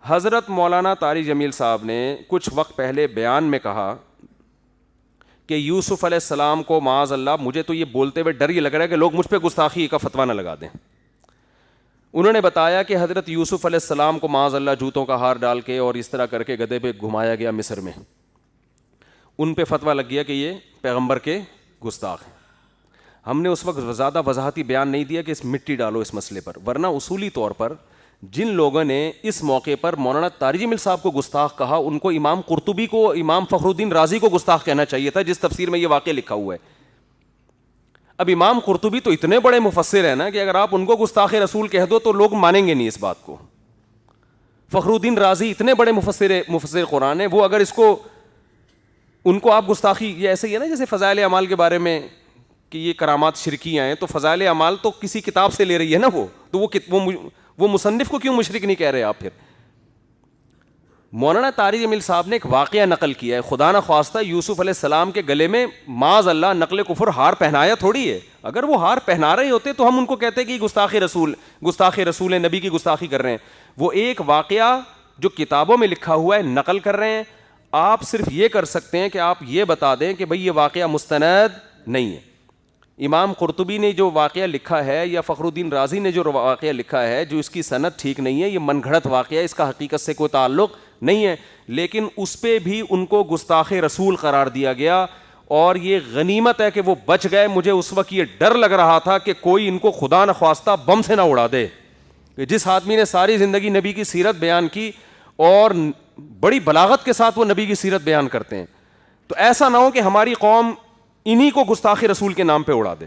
حضرت مولانا طارق جمیل صاحب نے کچھ وقت پہلے بیان میں کہا کہ یوسف علیہ السلام کو معاذ اللہ، مجھے تو یہ بولتے ہوئے ڈر یہ لگ رہا ہے کہ لوگ مجھ پہ گستاخی کا فتویٰ نہ لگا دیں. انہوں نے بتایا کہ حضرت یوسف علیہ السلام کو معاذ اللہ جوتوں کا ہار ڈال کے اور اس طرح کر کے گدھے پہ گھمایا گیا مصر میں. ان پہ فتویٰ لگ گیا کہ یہ پیغمبر کے گستاخ ہیں. ہم نے اس وقت زیادہ وضاحتی بیان نہیں دیا کہ اس مٹی ڈالو اس مسئلے پر، ورنہ اصولی طور پر جن لوگوں نے اس موقع پر مولانا طارق جمیل صاحب کو گستاخ کہا، ان کو امام قرطبی کو، امام فخر الدین رازی کو گستاخ کہنا چاہیے تھا، جس تفسیر میں یہ واقعہ لکھا ہوا ہے. اب امام قرطبی تو اتنے بڑے مفسر ہیں نا کہ اگر آپ ان کو گستاخ رسول کہہ دو تو لوگ مانیں گے نہیں اس بات کو. فخر الدین رازی اتنے بڑے مفسر قرآن ہیں، وہ اگر اس کو، ان کو آپ گستاخی، یہ ایسے ہی ہے نا جیسے فضائل اعمال کے بارے میں کہ یہ کرامات شرکیہ ہیں، تو فضائل اعمال تو کسی کتاب سے لے رہی ہے نا وہ مصنف کو کیوں مشرک نہیں کہہ رہے آپ پھر؟ مولانا طارق جمیل صاحب نے ایک واقعہ نقل کیا ہے. خدا نہ خواستہ یوسف علیہ السلام کے گلے میں معاذ اللہ نقل کفر ہار پہنایا تھوڑی ہے. اگر وہ ہار پہنا رہے ہوتے تو ہم ان کو کہتے کہ گستاخ رسول ہے، نبی کی گستاخی کر رہے ہیں. وہ ایک واقعہ جو کتابوں میں لکھا ہوا ہے نقل کر رہے ہیں. آپ صرف یہ کر سکتے ہیں کہ آپ یہ بتا دیں کہ بھئی یہ واقعہ مستند نہیں ہے. امام قرطبی نے جو واقعہ لکھا ہے یا فخر الدین رازی نے جو واقعہ لکھا ہے، جو اس کی سند ٹھیک نہیں ہے، یہ من گھڑت واقعہ ہے، اس کا حقیقت سے کوئی تعلق نہیں ہے، لیکن اس پہ بھی ان کو گستاخ رسول قرار دیا گیا. اور یہ غنیمت ہے کہ وہ بچ گئے. مجھے اس وقت یہ ڈر لگ رہا تھا کہ کوئی ان کو خدا نخواستہ بم سے نہ اڑا دے. جس آدمی نے ساری زندگی نبی کی سیرت بیان کی اور بڑی بلاغت کے ساتھ وہ نبی کی سیرت بیان کرتے ہیں، تو ایسا نہ ہو کہ ہماری قوم انہی کو گستاخ رسول کے نام پہ اڑا دے.